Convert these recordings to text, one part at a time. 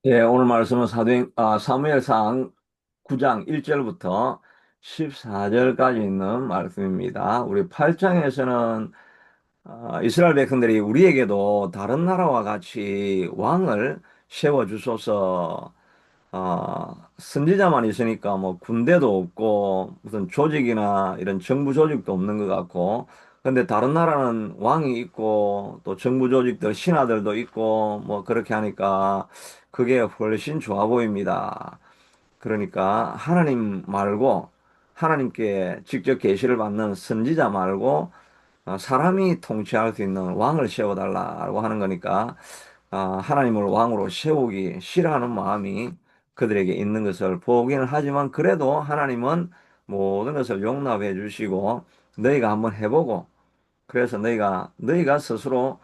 예, 오늘 말씀은 사무엘상 9장 1절부터 14절까지 있는 말씀입니다. 우리 8장에서는 이스라엘 백성들이 우리에게도 다른 나라와 같이 왕을 세워 주소서. 선지자만 있으니까 뭐 군대도 없고 무슨 조직이나 이런 정부 조직도 없는 것 같고, 근데 다른 나라는 왕이 있고 또 정부 조직들 신하들도 있고 뭐 그렇게 하니까 그게 훨씬 좋아 보입니다. 그러니까 하나님 말고, 하나님께 직접 계시를 받는 선지자 말고 사람이 통치할 수 있는 왕을 세워달라고 하는 거니까, 하나님을 왕으로 세우기 싫어하는 마음이 그들에게 있는 것을 보기는 하지만, 그래도 하나님은 모든 것을 용납해 주시고 너희가 한번 해보고, 그래서 너희가 스스로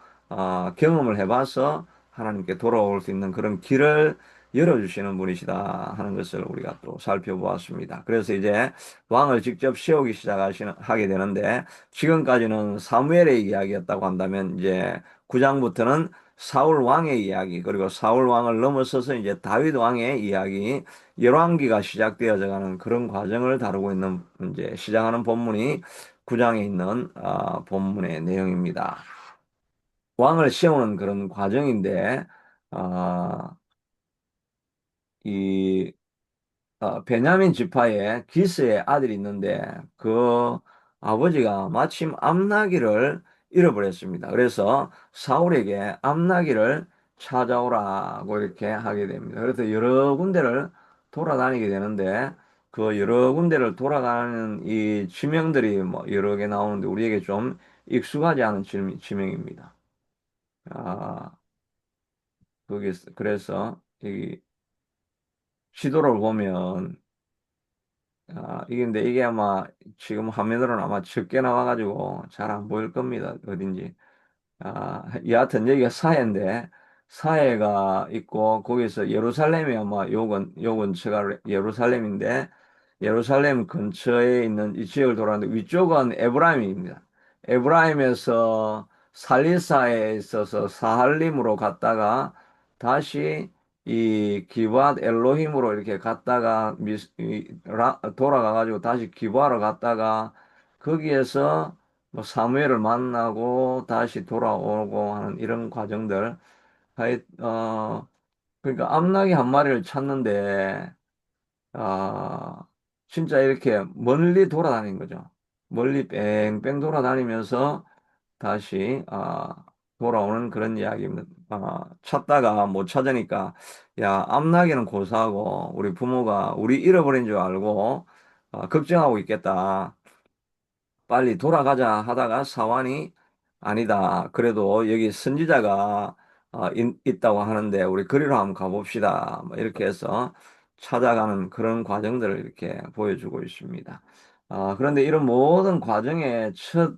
경험을 해봐서 하나님께 돌아올 수 있는 그런 길을 열어주시는 분이시다 하는 것을 우리가 또 살펴보았습니다. 그래서 이제 왕을 직접 세우기 하게 되는데, 지금까지는 사무엘의 이야기였다고 한다면, 이제 9장부터는 사울 왕의 이야기, 그리고 사울 왕을 넘어서서 이제 다윗 왕의 이야기, 열왕기가 시작되어져 가는 그런 과정을 다루고 있는, 이제 시작하는 본문이 9장에 있는 본문의 내용입니다. 왕을 세우는 그런 과정인데, 아, 이 베냐민 지파에 기스의 아들이 있는데, 그 아버지가 마침 암나기를 잃어버렸습니다. 그래서 사울에게 암나기를 찾아오라고 이렇게 하게 됩니다. 그래서 여러 군데를 돌아다니게 되는데, 그 여러 군데를 돌아가는 이 지명들이 뭐 여러 개 나오는데 우리에게 좀 익숙하지 않은 지명입니다. 아, 그래서 이 지도를 보면, 이게 아마 지금 화면으로는 아마 적게 나와가지고 잘 안 보일 겁니다. 어딘지. 여하튼 여기가 사해인데, 사해가 있고, 거기서 예루살렘이 아마 요 근처가 예루살렘인데, 예루살렘 근처에 있는 이 지역을 돌았는데, 위쪽은 에브라임입니다. 에브라임에서 살리사에 있어서 사할림으로 갔다가, 다시 이 기브앗 엘로힘으로 이렇게 갔다가, 돌아가가지고 다시 기브아로 갔다가, 거기에서 뭐 사무엘을 만나고 다시 돌아오고 하는 이런 과정들. 하여, 그러니까 암나기 한 마리를 찾는데, 아, 진짜 이렇게 멀리 돌아다닌 거죠. 멀리 뺑뺑 돌아다니면서 다시, 돌아오는 그런 이야기입니다. 찾다가 못 찾으니까, 야, 암나기는 고사하고, 우리 부모가 우리 잃어버린 줄 알고, 걱정하고 있겠다. 빨리 돌아가자 하다가 사환이, 아니다, 그래도 여기 선지자가 있다고 하는데 우리 그리로 한번 가봅시다, 뭐 이렇게 해서 찾아가는 그런 과정들을 이렇게 보여주고 있습니다. 그런데 이런 모든 과정의 첫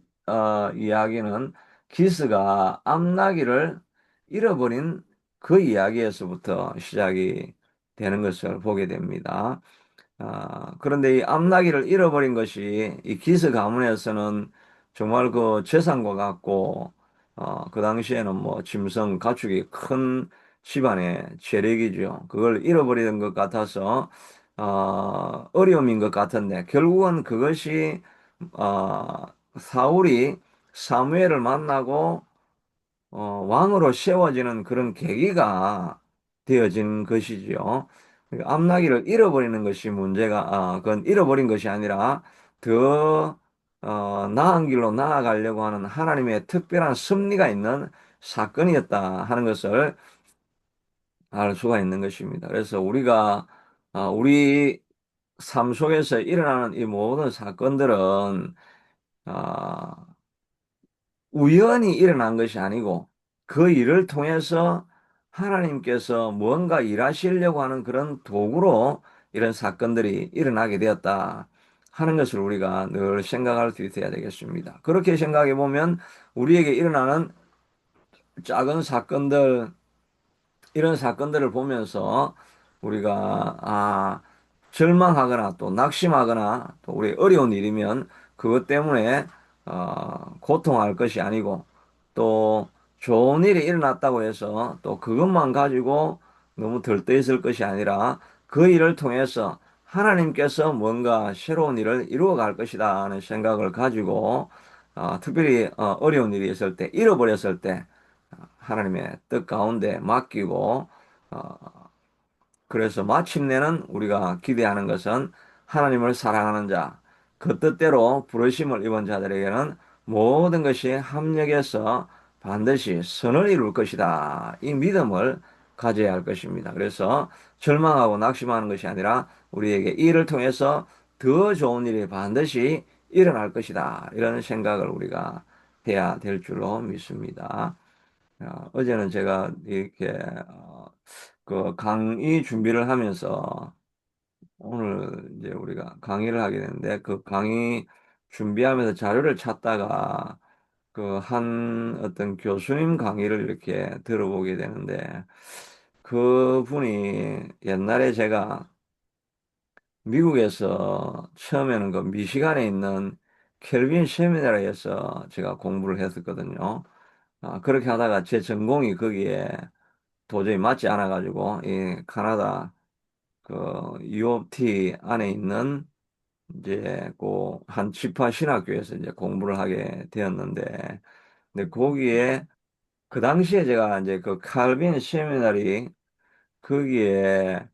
이야기는 기스가 암나기를 잃어버린 그 이야기에서부터 시작이 되는 것을 보게 됩니다. 그런데 이 암나기를 잃어버린 것이 이 기스 가문에서는 정말 그 재산과 같고, 그 당시에는 뭐 짐승, 가축이 큰 집안의 재력이죠. 그걸 잃어버리는 것 같아서, 어려움인 것 같은데, 결국은 그것이, 사울이 사무엘을 만나고 왕으로 세워지는 그런 계기가 되어진 것이지요. 그러니까 암나기를 잃어버리는 것이 그건 잃어버린 것이 아니라 더 나은 길로 나아가려고 하는 하나님의 특별한 섭리가 있는 사건이었다 하는 것을 알 수가 있는 것입니다. 그래서 우리 삶 속에서 일어나는 이 모든 사건들은 아, 우연히 일어난 것이 아니고, 그 일을 통해서 하나님께서 뭔가 일하시려고 하는 그런 도구로 이런 사건들이 일어나게 되었다 하는 것을 우리가 늘 생각할 수 있어야 되겠습니다. 그렇게 생각해 보면 우리에게 일어나는 작은 사건들, 이런 사건들을 보면서 우리가 절망하거나 또 낙심하거나, 또 우리 어려운 일이면 그것 때문에 고통할 것이 아니고, 또 좋은 일이 일어났다고 해서 또 그것만 가지고 너무 들떠 있을 것이 아니라 그 일을 통해서 하나님께서 뭔가 새로운 일을 이루어 갈 것이다 하는 생각을 가지고 특별히 어려운 일이 있을 때, 잃어버렸을 때 하나님의 뜻 가운데 맡기고 그래서 마침내는 우리가 기대하는 것은 하나님을 사랑하는 자, 그 뜻대로 부르심을 입은 자들에게는 모든 것이 합력해서 반드시 선을 이룰 것이다. 이 믿음을 가져야 할 것입니다. 그래서 절망하고 낙심하는 것이 아니라 우리에게 이 일을 통해서 더 좋은 일이 반드시 일어날 것이다. 이런 생각을 우리가 해야 될 줄로 믿습니다. 어제는 제가 이렇게 그 강의 준비를 하면서 오늘 이제 우리가 강의를 하게 되는데 그 강의 준비하면서 자료를 찾다가 그 한 어떤 교수님 강의를 이렇게 들어보게 되는데 그 분이 옛날에 제가 미국에서 처음에는 그 미시간에 있는 켈빈 세미나리에서 제가 공부를 했었거든요. 그렇게 하다가 제 전공이 거기에 도저히 맞지 않아가지고 이 카나다 그 U of T 안에 있는 이제 그 한 지파 신학교에서 이제 공부를 하게 되었는데, 근데 거기에 그 당시에 제가 이제 그 칼빈 세미나리 거기에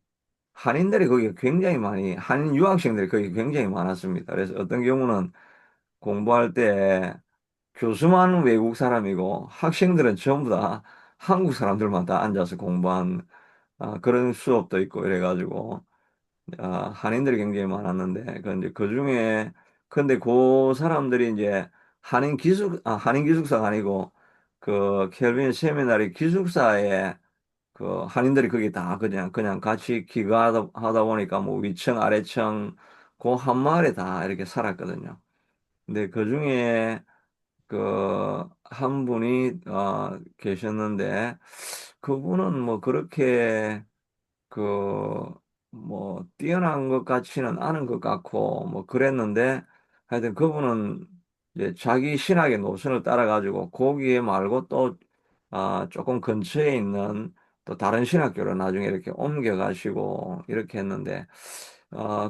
한인들이 거기 굉장히 많이 한인 유학생들이 거기 굉장히 많았습니다. 그래서 어떤 경우는 공부할 때 교수만 외국 사람이고 학생들은 전부 다 한국 사람들만 다 앉아서 공부한 그런 수업도 있고 이래가지고 한인들이 굉장히 많았는데 그 이제 그 중에 근데 그 사람들이 이제 한인 기숙사가 아니고 그 켈빈 세미나리 기숙사에 그 한인들이 거기 다 그냥 같이 하다 보니까 뭐 위층 아래층 그 한 마을에 다 이렇게 살았거든요. 근데 그 중에 그 한 분이 계셨는데 그분은 뭐 그렇게 그 뭐 뛰어난 것 같지는 않은 것 같고 뭐 그랬는데 하여튼 그분은 이제 자기 신학의 노선을 따라 가지고 거기에 말고 또 조금 근처에 있는 또 다른 신학교로 나중에 이렇게 옮겨 가시고 이렇게 했는데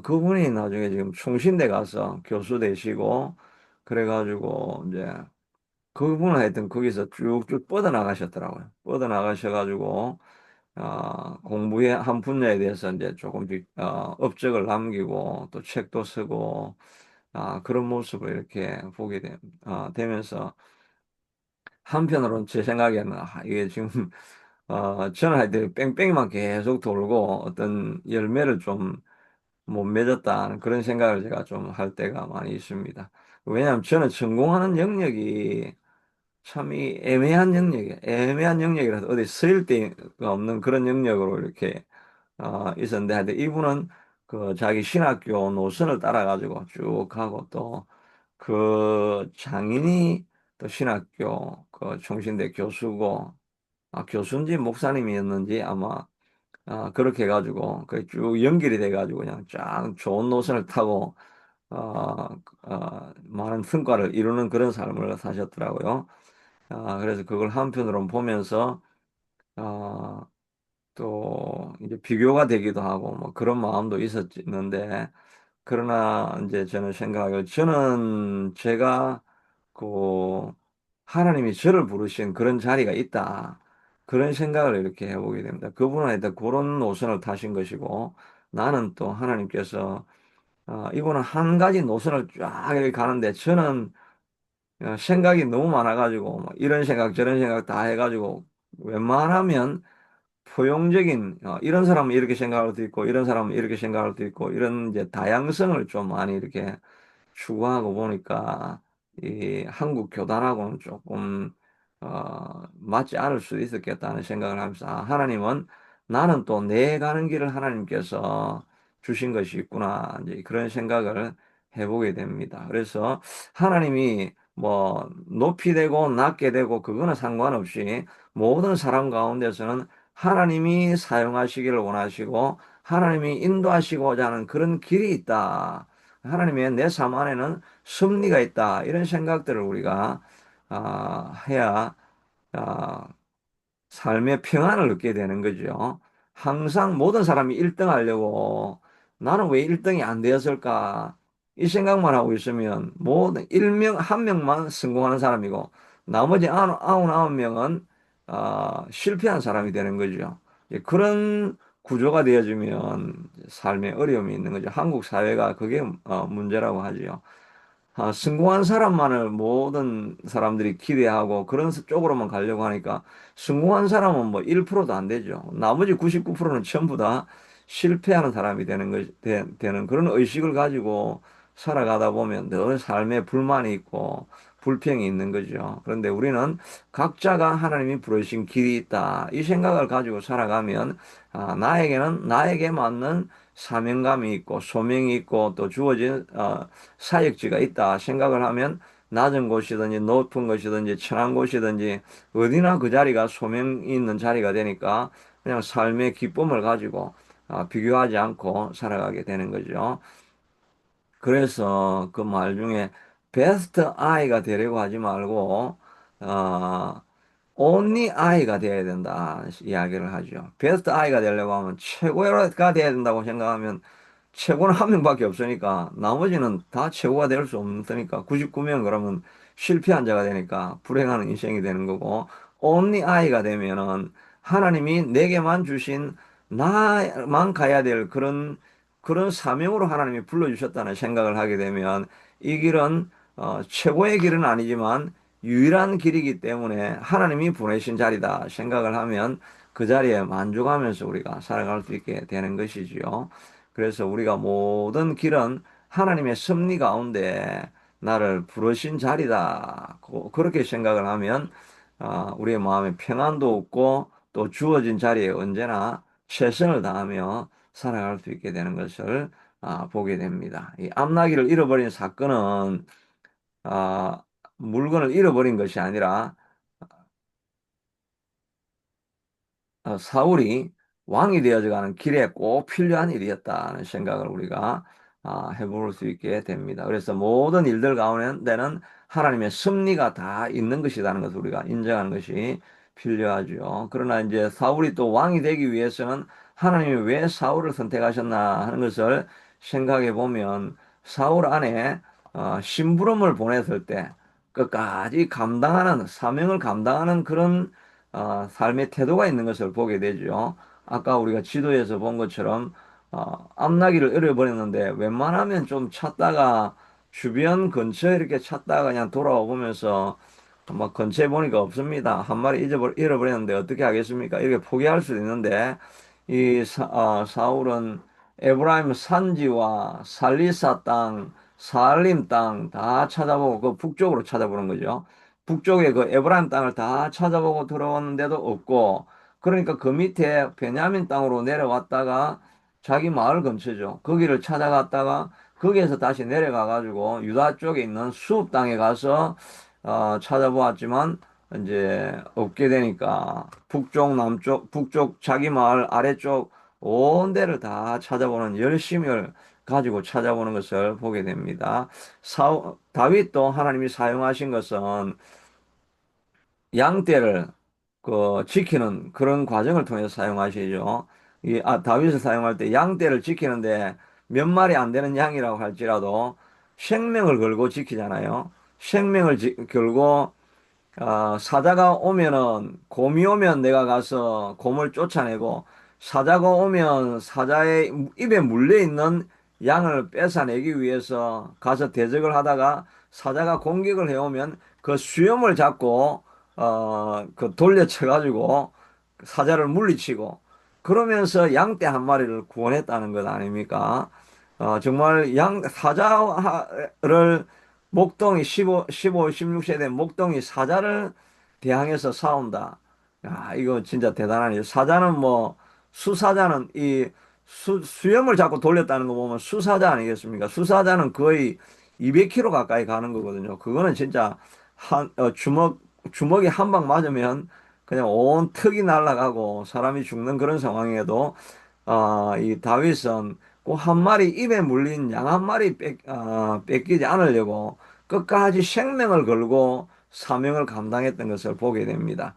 그분이 나중에 지금 충신대 가서 교수 되시고 그래가지고 이제 그분은 하여튼 거기서 쭉쭉 뻗어나가셨더라고요. 뻗어나가셔가지고 공부의 한 분야에 대해서 이제 조금씩 업적을 남기고 또 책도 쓰고 그런 모습을 이렇게 되면서 한편으로는 제 생각에는 이게 지금 저는 하여튼 뺑뺑이만 계속 돌고 어떤 열매를 좀 못 맺었다는 그런 생각을 제가 좀 할 때가 많이 있습니다. 왜냐하면 저는 성공하는 영역이 참 이 애매한 영역이라서 어디 쓰일 데가 없는 그런 영역으로 이렇게 있었는데 하여튼 이분은 그 자기 신학교 노선을 따라가지고 쭉 하고 또 그 장인이 또 신학교 그 총신대 교수고 교수인지 목사님이었는지 아마 그렇게 해가지고 그쭉 연결이 돼가지고 그냥 쫙 좋은 노선을 타고 많은 성과를 이루는 그런 삶을 사셨더라고요. 그래서 그걸 한편으로 보면서 아, 또 이제 비교가 되기도 하고 뭐 그런 마음도 있었는데 그러나 이제 저는 제가 그 하나님이 저를 부르신 그런 자리가 있다. 그런 생각을 이렇게 해보게 됩니다. 그분은 일단 그런 노선을 타신 것이고 나는 또 하나님께서 이분은 한 가지 노선을 쫙 이렇게 가는데 저는 생각이 너무 많아가지고 뭐 이런 생각 저런 생각 다 해가지고 웬만하면 포용적인 이런 사람은 이렇게 생각할 수 있고 이런 사람은 이렇게 생각할 수 있고 이런 이제 다양성을 좀 많이 이렇게 추구하고 보니까 이 한국 교단하고는 조금 맞지 않을 수도 있었겠다는 생각을 하면서 하나님은 나는 또 내 가는 길을 하나님께서 주신 것이 있구나 이제 그런 생각을 해보게 됩니다. 그래서 하나님이 뭐 높이 되고 낮게 되고 그거는 상관없이 모든 사람 가운데서는 하나님이 사용하시기를 원하시고 하나님이 인도하시고자 하는 그런 길이 있다. 하나님의 내 삶 안에는 승리가 있다. 이런 생각들을 우리가 해야 아, 삶의 평안을 얻게 되는 거죠. 항상 모든 사람이 1등 하려고 나는 왜 1등이 안 되었을까? 이 생각만 하고 있으면 모든 1명, 1명만 성공하는 사람이고 나머지 99명은 실패한 사람이 되는 거죠. 그런 구조가 되어지면 삶에 어려움이 있는 거죠. 한국 사회가 그게 문제라고 하지요. 성공한 사람만을 모든 사람들이 기대하고 그런 쪽으로만 가려고 하니까 성공한 사람은 뭐 1%도 안 되죠. 나머지 99%는 전부 다 실패하는 사람이 되는 그런 의식을 가지고 살아가다 보면 늘 삶에 불만이 있고 불평이 있는 거죠. 그런데 우리는 각자가 하나님이 부르신 길이 있다. 이 생각을 가지고 살아가면 나에게는 나에게 맞는 사명감이 있고 소명이 있고 또 주어진 사역지가 있다 생각을 하면 낮은 곳이든지 높은 곳이든지 천한 곳이든지 어디나 그 자리가 소명이 있는 자리가 되니까 그냥 삶의 기쁨을 가지고 비교하지 않고 살아가게 되는 거죠. 그래서 그 말 중에 베스트 아이가 되려고 하지 말고 어, only 아이가 되어야 된다 이야기를 하죠. 베스트 아이가 되려고 하면 최고가 되어야 된다고 생각하면 최고는 한 명밖에 없으니까 나머지는 다 최고가 될 수 없으니까 99명 그러면 실패한 자가 되니까 불행한 인생이 되는 거고 only 아이가 되면은 하나님이 내게만 주신 나만 가야 될 그런 사명으로 하나님이 불러주셨다는 생각을 하게 되면 이 길은 최고의 길은 아니지만 유일한 길이기 때문에 하나님이 보내신 자리다 생각을 하면 그 자리에 만족하면서 우리가 살아갈 수 있게 되는 것이지요. 그래서 우리가 모든 길은 하나님의 섭리 가운데 나를 부르신 자리다. 그렇게 생각을 하면 우리의 마음에 평안도 없고 또 주어진 자리에 언제나 최선을 다하며 살아갈 수 있게 되는 것을 보게 됩니다. 이 암나기를 잃어버린 사건은 아, 물건을 잃어버린 것이 아니라 사울이 왕이 되어져가는 길에 꼭 필요한 일이었다는 생각을 우리가 해볼 수 있게 됩니다. 그래서 모든 일들 가운데는 하나님의 섭리가 다 있는 것이라는 것을 우리가 인정하는 것이 필요하죠. 그러나 이제 사울이 또 왕이 되기 위해서는 하나님이 왜 사울을 선택하셨나 하는 것을 생각해 보면 사울 안에 심부름을 보냈을 때 끝까지 감당하는 사명을 감당하는 그런 삶의 태도가 있는 것을 보게 되죠. 아까 우리가 지도에서 본 것처럼 앞나기를 잃어버렸는데 웬만하면 좀 찾다가 주변 근처에 이렇게 찾다가 그냥 돌아와 보면서 막 근처에 보니까 없습니다. 한 마리 잃어버렸는데 어떻게 하겠습니까? 이렇게 포기할 수도 있는데 사울은 에브라임 산지와 살리사 땅, 살림 땅 다 찾아보고 그 북쪽으로 찾아보는 거죠. 북쪽에 그 에브라임 땅을 다 찾아보고 들어왔는데도 없고 그러니까 그 밑에 베냐민 땅으로 내려왔다가 자기 마을 근처죠. 거기를 찾아갔다가 거기에서 다시 내려가 가지고 유다 쪽에 있는 수읍 땅에 가서 찾아보았지만 이제 없게 되니까 북쪽 남쪽 북쪽 자기 마을 아래쪽 온 데를 다 찾아보는 열심을 가지고 찾아보는 것을 보게 됩니다. 다윗도 하나님이 사용하신 것은 양떼를 지키는 그런 과정을 통해서 사용하시죠. 다윗을 사용할 때 양떼를 지키는데 몇 마리 안 되는 양이라고 할지라도 생명을 걸고 지키잖아요. 걸고 사자가 오면은 곰이 오면 내가 가서 곰을 쫓아내고 사자가 오면 사자의 입에 물려 있는 양을 뺏어내기 위해서 가서 대적을 하다가 사자가 공격을 해오면 그 수염을 잡고 그 돌려쳐 가지고 사자를 물리치고 그러면서 양떼 한 마리를 구원했다는 것 아닙니까? 정말 사자를 목동이 16세대 목동이 사자를 대항해서 싸운다. 야, 이거 진짜 대단하네요. 사자는 뭐, 수사자는 수염을 잡고 돌렸다는 거 보면 수사자 아니겠습니까? 수사자는 거의 200km 가까이 가는 거거든요. 그거는 진짜 주먹이 한 방 맞으면 그냥 온 턱이 날아가고 사람이 죽는 그런 상황에도 이 다윗은 꼭 한 마리 입에 물린 양 한 마리 뺏기지 않으려고 끝까지 생명을 걸고 사명을 감당했던 것을 보게 됩니다.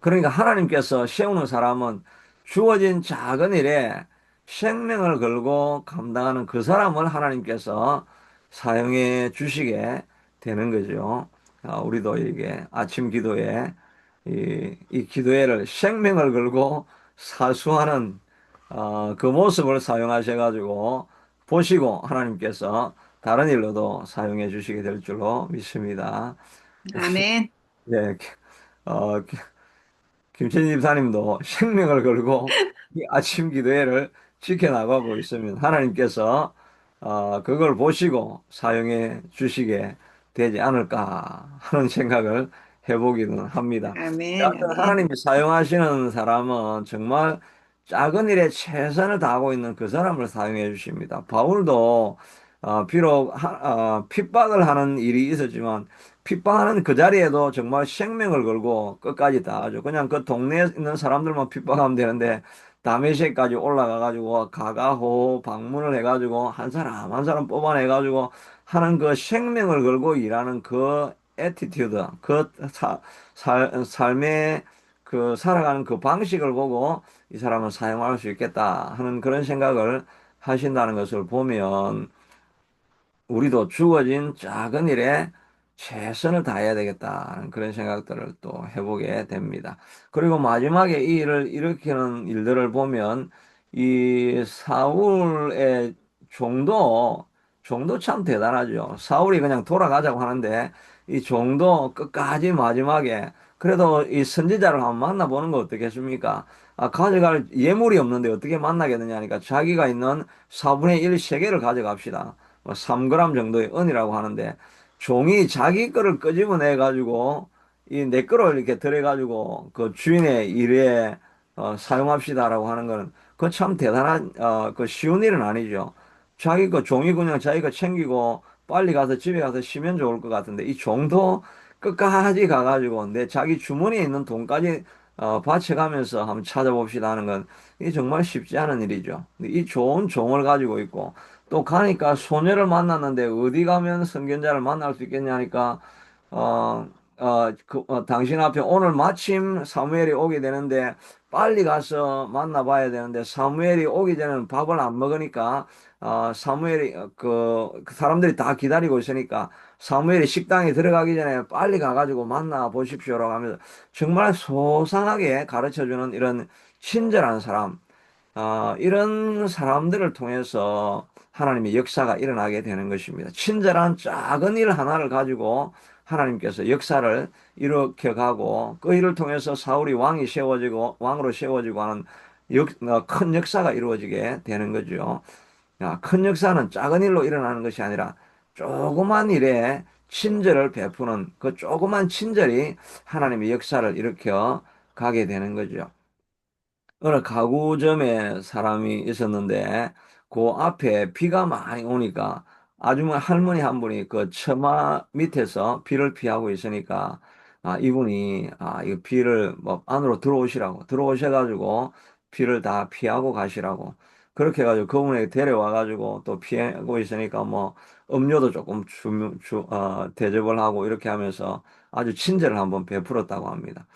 그러니까 하나님께서 세우는 사람은 주어진 작은 일에 생명을 걸고 감당하는 그 사람을 하나님께서 사용해 주시게 되는 거죠. 우리도 이게 아침 기도에 이 기도회를 생명을 걸고 사수하는 그 모습을 사용하셔가지고 보시고 하나님께서 다른 일로도 사용해 주시게 될 줄로 믿습니다. 혹시 아멘. 예, 어, 김천희 집사님도 생명을 걸고 이 아침 기도회를 지켜나가고 있으면 하나님께서 그걸 보시고 사용해 주시게 되지 않을까 하는 생각을 해보기는 합니다. 아멘. 여하튼 아멘. 하나님이 사용하시는 사람은 정말 작은 일에 최선을 다하고 있는 그 사람을 사용해 주십니다. 바울도 비록 핍박을 하는 일이 있었지만 핍박하는 그 자리에도 정말 생명을 걸고 끝까지 다 하죠. 그냥 그 동네에 있는 사람들만 핍박하면 되는데 다메섹까지 올라가 가지고 가가호 방문을 해 가지고 한 사람 한 사람 뽑아내 가지고 하는 그 생명을 걸고 일하는 그 애티튜드, 그 삶의 그 살아가는 그 방식을 보고 이 사람을 사용할 수 있겠다 하는 그런 생각을 하신다는 것을 보면 우리도 주어진 작은 일에 최선을 다해야 되겠다는 그런 생각들을 또 해보게 됩니다. 그리고 마지막에 이 일을 일으키는 일들을 보면 이 사울의 종도 참 대단하죠. 사울이 그냥 돌아가자고 하는데 이 종도 끝까지 마지막에 그래도 이 선지자를 한번 만나보는 거 어떻겠습니까? 가져갈 예물이 없는데 어떻게 만나겠느냐 하니까 자기가 있는 4분의 1 세계를 가져갑시다. 뭐 3g 정도의 은이라고 하는데 종이 자기 거를 끄집어내 가지고 이 내 거를 이렇게 들여 가지고 그 주인의 일에 사용합시다라고 하는 거는 그 참 대단한 그 쉬운 일은 아니죠. 자기 거 종이 그냥 자기 거 챙기고 빨리 가서 집에 가서 쉬면 좋을 것 같은데 이 종도 끝까지 가가지고 내 자기 주머니에 있는 돈까지 바쳐가면서 한번 찾아봅시다 하는 건 이게 정말 쉽지 않은 일이죠. 근데 이 좋은 종을 가지고 있고 또 가니까 소녀를 만났는데 어디 가면 선견자를 만날 수 있겠냐 하니까 당신 앞에 오늘 마침 사무엘이 오게 되는데 빨리 가서 만나봐야 되는데 사무엘이 오기 전에는 밥을 안 먹으니까 사무엘이 그 사람들이 다 기다리고 있으니까 사무엘이 식당에 들어가기 전에 빨리 가가지고 만나 보십시오라고 하면서 정말 소상하게 가르쳐주는 이런 친절한 사람 이런 사람들을 통해서 하나님의 역사가 일어나게 되는 것입니다. 친절한 작은 일 하나를 가지고 하나님께서 역사를 일으켜 가고 그 일을 통해서 사울이 왕이 세워지고 왕으로 세워지고 하는 큰 역사가 이루어지게 되는 거죠. 큰 역사는 작은 일로 일어나는 것이 아니라 조그만 일에 친절을 베푸는 그 조그만 친절이 하나님의 역사를 일으켜 가게 되는 거죠. 어느 가구점에 사람이 있었는데 그 앞에 비가 많이 오니까 아주머니 할머니 한 분이 그 처마 밑에서 비를 피하고 있으니까 이분이 이 비를 뭐 안으로 들어오시라고 들어오셔가지고 비를 다 피하고 가시라고 그렇게 해가지고 그분에게 데려와 가지고 또 피하고 있으니까 뭐 음료도 조금 대접을 하고 이렇게 하면서 아주 친절을 한번 베풀었다고 합니다.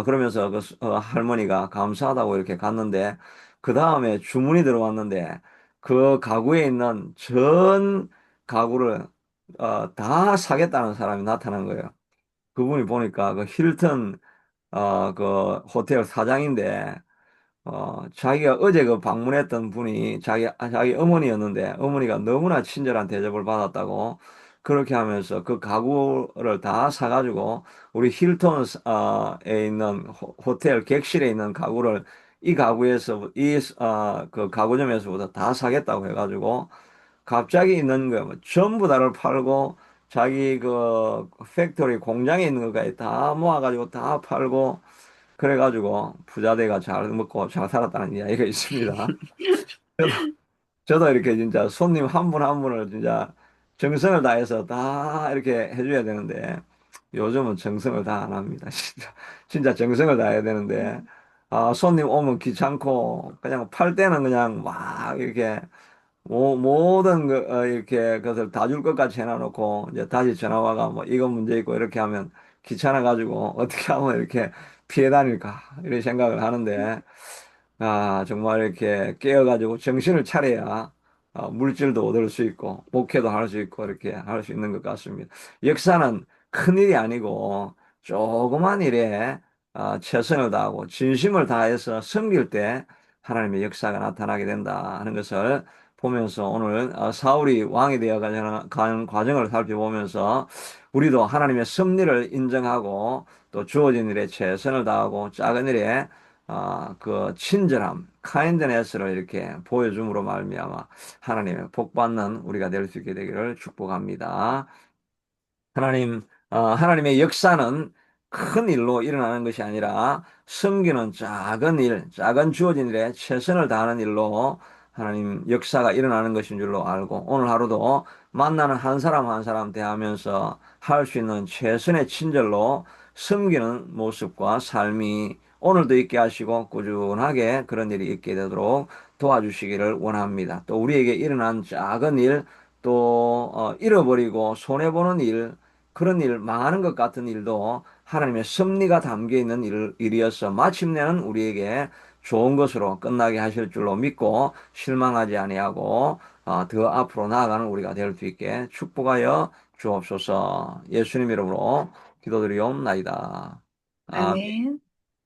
그러면서 할머니가 감사하다고 이렇게 갔는데, 그 다음에 주문이 들어왔는데, 그 가구에 있는 전 가구를, 다 사겠다는 사람이 나타난 거예요. 그분이 보니까 그 힐튼, 그 호텔 사장인데, 자기가 어제 그 방문했던 분이 자기 어머니였는데, 어머니가 너무나 친절한 대접을 받았다고, 그렇게 하면서 그 가구를 다 사가지고, 우리 힐톤에 있는 호텔 객실에 있는 가구를 이 가구에서, 그 가구점에서부터 다 사겠다고 해가지고, 갑자기 있는 거, 뭐 전부 다를 팔고, 자기 그 팩토리 공장에 있는 것까지 다 모아가지고 다 팔고, 그래가지고 부자대가 잘 먹고 잘 살았다는 이야기가 있습니다. 저도, 저도 이렇게 진짜 손님 한 분 한 분을 진짜 정성을 다해서 다 이렇게 해줘야 되는데 요즘은 정성을 다 안 합니다. 진짜 정성을 다해야 되는데 손님 오면 귀찮고 그냥 팔 때는 그냥 막 이렇게 모든 이렇게 그것을 다 줄 것까지 해놔놓고 이제 다시 전화 와가 뭐 이거 문제 있고 이렇게 하면 귀찮아가지고 어떻게 하면 이렇게 피해 다닐까 이런 생각을 하는데 정말 이렇게 깨어가지고 정신을 차려야 물질도 얻을 수 있고, 목회도 할 수 있고, 이렇게 할 수 있는 것 같습니다. 역사는 큰 일이 아니고, 조그만 일에 최선을 다하고, 진심을 다해서 섬길 때 하나님의 역사가 나타나게 된다 하는 것을 보면서 오늘 사울이 왕이 되어 가는 과정을 살펴보면서 우리도 하나님의 섭리를 인정하고 또 주어진 일에 최선을 다하고 작은 일에 그 친절함, 카인드네스를 이렇게 보여줌으로 말미암아 하나님의 복 받는 우리가 될 수 있게 되기를 축복합니다. 하나님의 역사는 큰 일로 일어나는 것이 아니라 섬기는 작은 일, 작은 주어진 일에 최선을 다하는 일로 하나님 역사가 일어나는 것인 줄로 알고 오늘 하루도 만나는 한 사람 한 사람 대하면서 할 수 있는 최선의 친절로 섬기는 모습과 삶이 오늘도 있게 하시고 꾸준하게 그런 일이 있게 되도록 도와주시기를 원합니다. 또 우리에게 일어난 작은 일, 또 잃어버리고 손해보는 일, 그런 일, 망하는 것 같은 일도 하나님의 섭리가 담겨 있는 일이어서 마침내는 우리에게 좋은 것으로 끝나게 하실 줄로 믿고 실망하지 아니하고 더 앞으로 나아가는 우리가 될 수 있게 축복하여 주옵소서. 예수님 이름으로 기도드리옵나이다. 아멘. 아멘.